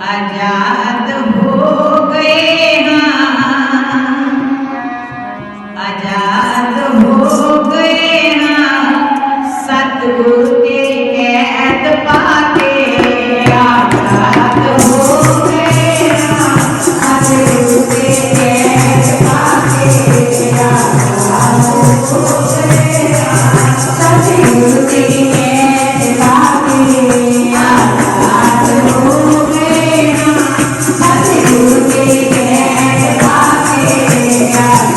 आजाद हो गए हाँ, आजाद हो गए हाँ, सतगुरु तेरी कैद पाके आजाद हो गए हाँ, सतगुरु तेरी कैद पाके आजाद हो गए हाँ, सतगुरु तेरी कैद पाके आजाद हो गए हाँ, सतगुरु तेरी कैद पाके आजाद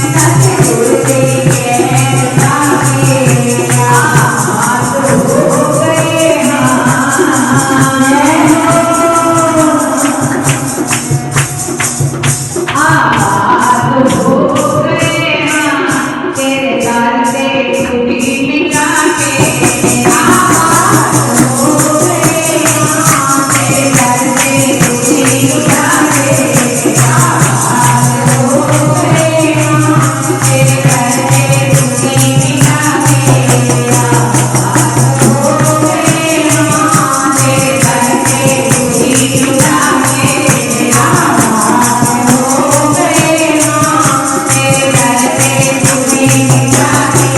सतगुरु तेरी कैद पाके आजाद हो गए हाँ, आजाद हो गए हाँ, तेरे दर से छुट्टी मिटा के आजाद हो गए हाँ, तेरे दर से छुट्टी मिटा के आजाद हो गए हाँ, तेरे दर से छुट्टी मिटा के आजाद हो गए हाँ, तेरे दर से छुट्टी मिटा के आजाद हो गए हाँ, तेरे दर से छुट्टी मिटा के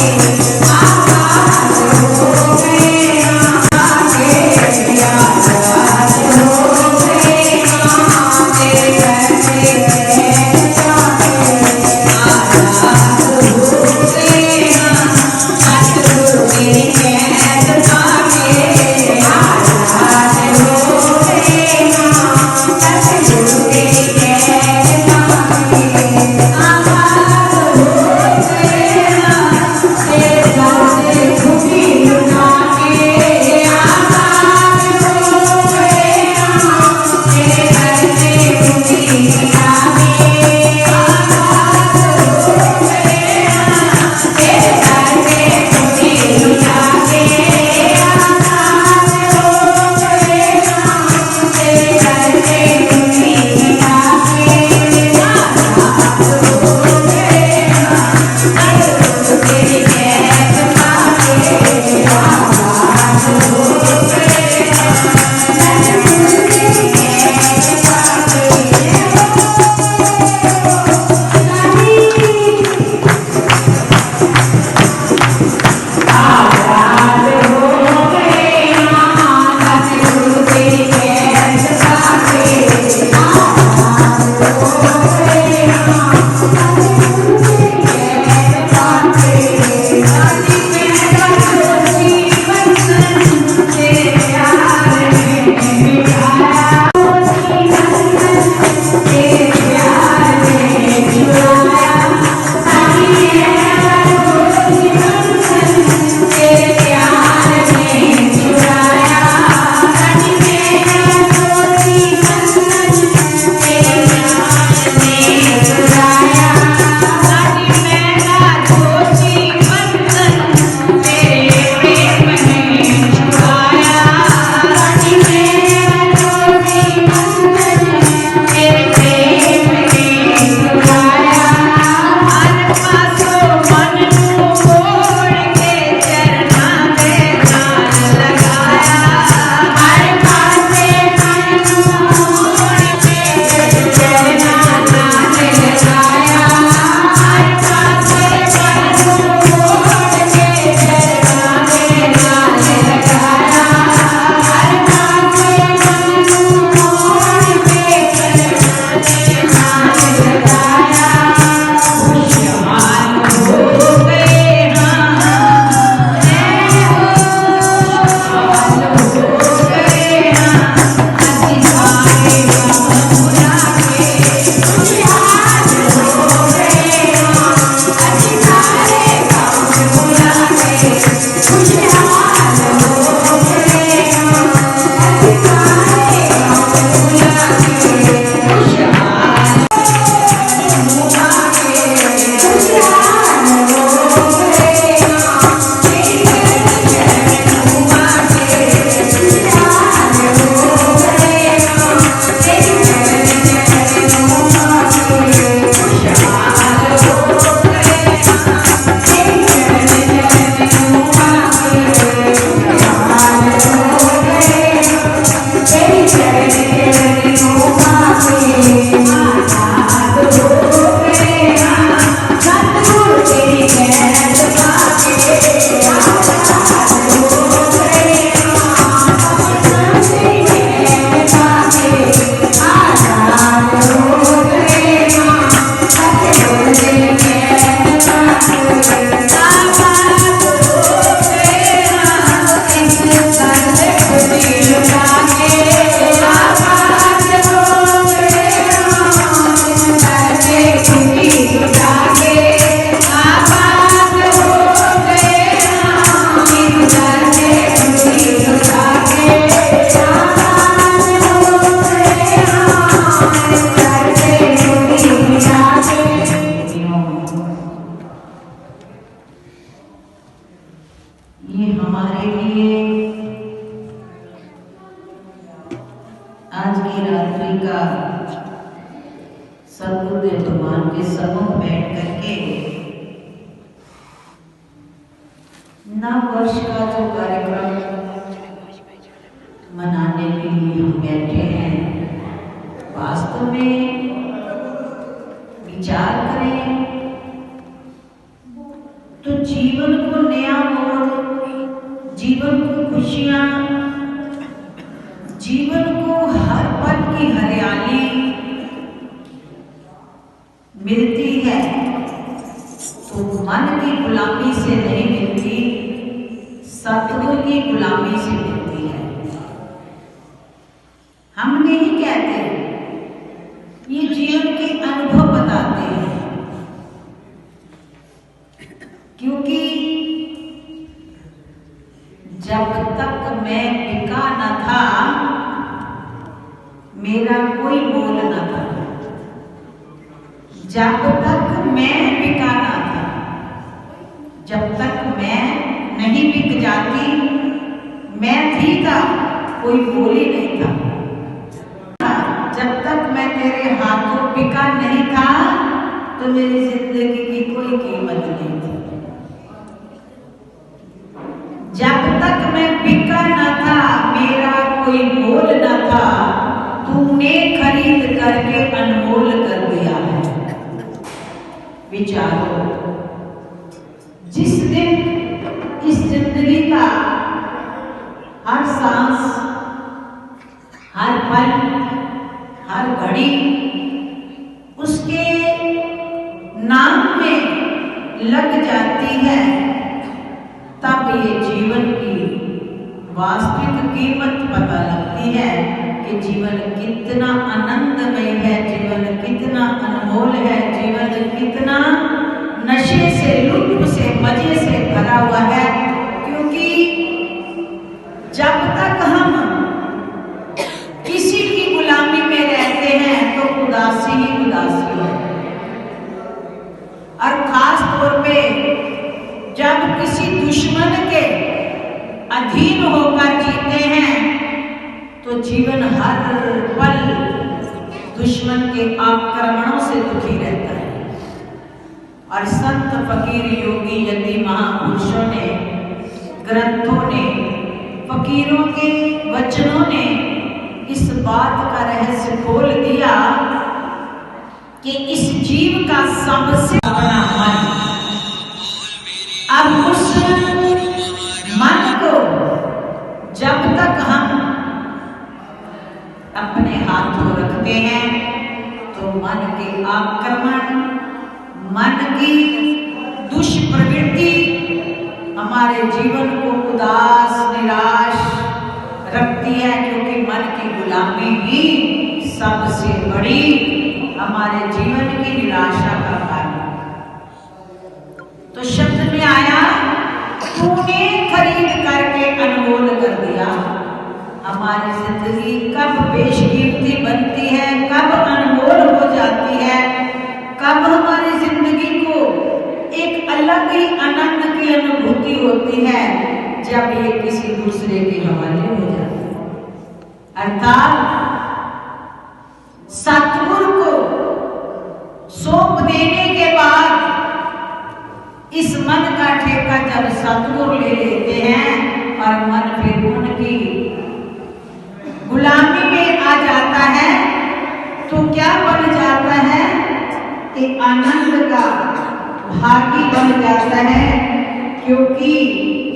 ये हमारे लिए आज की रात्रि का सद्गुरुदेव भगवान के सम्मुख बैठ करके नव वर्ष का जो कार्यक्रम मनाने के लिए हम बैठे हैं, वास्तव में विचार करें तो जीवन को नया मोड़, जीवन को खुशियां, जीवन को हर पल की हरियाली मिलती है तो मन की गुलामी से नहीं मिलती, सतगुरु की गुलामी से मिलती है। हम नहीं कहते, ये जीवन के अनुभव बताते हैं, क्योंकि जब तक मैं बिका न था मेरा कोई मोल न था। जब तक मैं बिका न था, जब तक मैं नहीं बिक जाती, मैं थी था, कोई मोल ही नहीं था। जब तक मैं तेरे हाथों बिका नहीं था तो मेरी जिंदगी की कोई कीमत नहीं थी। जब तक मैं बिका न था, मेरा कोई मोल न था, तूने खरीद करके अनमोल कर दिया है। विचारो, जिस दिन इस जिंदगी का हर सांस, हर पल, हर घड़ी उसके नाम में लग जाती है, तब ये जीवन की वास्तविक कीमत पता लगती है कि जीवन कितना आनंदमय है, जीवन कितना अनमोल है, जीवन कितना नशे से, लुत्फ से, मजे से भरा हुआ है। क्योंकि जब तक हम किसी की गुलामी में रहते हैं तो उदासी ही उदासी है, और खास तौर पे जब किसी दुश्मन के अधीन होकर जीते हैं तो जीवन हर पल दुश्मन के आक्रमणों से दुखी रहता है। और संत, फकीर, योगी, यति, महापुरुषों ने, ग्रंथों ने, फकीरों के वचनों ने इस बात का रहस्य खोल दिया कि इस जीव का सबसे बड़ा मन, अब उस मन को जब तक हम अपने हाथों रखते हैं तो मन के आक्रमण, मन की दुष्प्रवृत्ति हमारे जीवन को उदास, निराश रखती है। क्योंकि मन की गुलामी ही सबसे बड़ी हमारे जीवन की निराशा का कारण। तो शब्द में आया, तूने खरीद करके अनमोल कर दिया। हमारी जिंदगी कब बेशकीमती बनती है, कब अनमोल हो जाती है, कब हमारी जिंदगी को एक अलग ही आनंद की अनुभूति होती है, जब ये किसी दूसरे के हवाले हो जाता है। अर्थात सतगुरु को सौंप देने के बाद इस मन का ठेका जब सतगुरु ले लेते हैं और मन फिर उनकी गुलामी में आ जाता है, तो क्या बन जाता है कि आनंद का भागी बन जाता है। क्योंकि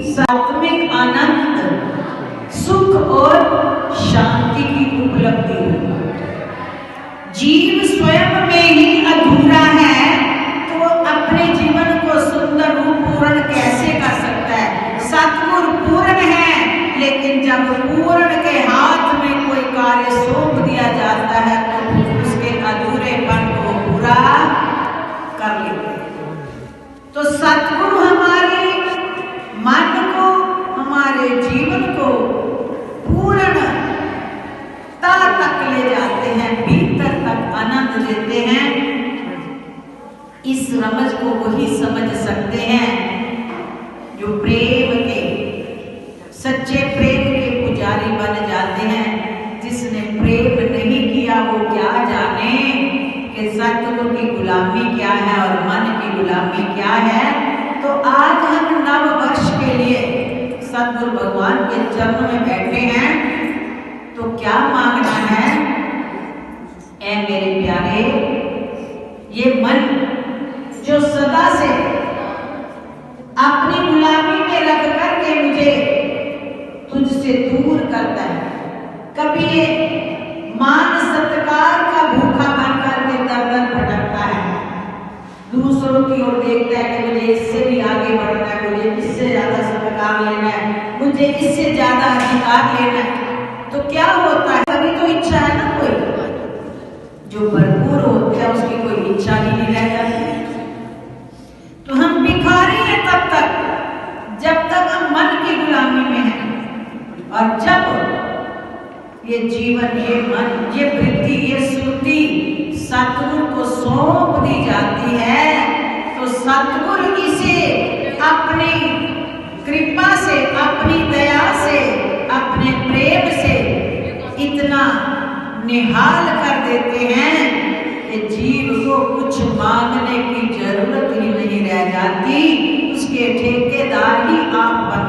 सात्विक आनंद, सुख और शांति की उपलब्धि है। जीव स्वयं में ही अधूरा है तो अपने जीवन को सुंदर रूप पूर्ण कैसे कर सकता है। सतगुरु पूर्ण है, लेकिन जब पूर्ण के हाथ में कोई कार्य सौंप दिया जाता है तो उसके अधूरेपन को पूरा कर लेते हैं। तो सतगुरु हमारे मन को, हमारे जीवन को पूर्ण तक ले जाते हैं, भीतर तक आनंद देते हैं। इस रमज को वही समझ सकते हैं जो प्रेम के गुलामी क्या है। तो आज हम नव वर्ष के लिए सतगुरु भगवान के चरणों में बैठे हैं, तो क्या मांगना है। ऐ मेरे प्यारे, ये मन जो सदा से अपनी गुलामी में रख करके मुझे तुझसे दूर करता है, कभी ये मान सत्कार का भूखा बन करके दर-दर भटकता है, दूसरों की ओर देखता है कि मुझे इससे भी आगे बढ़ना है, मुझे इससे ज्यादा सत्कार लेना है, मुझे इससे ज्यादा अधिकार लेना है। तो क्या होता है, कभी तो इच्छा है ना, कोई जो भरपूर होता है उसकी कोई इच्छा ही नहीं रह जाती। तो हम भिखारी हैं तब तक जब तक हम मन की गुलामी में हैं, और जब ये जीवन, ये मन, ये वृत्ति, ये श्रुति सतगुरु को सौंप दी जाती है, तो सतगुरु इसे अपनी कृपा से, अपनी दया से, अपने प्रेम से इतना निहाल कर देते हैं कि जीव को कुछ मांगने की जरूरत ही नहीं रह जाती, उसके ठेकेदार ही आप बन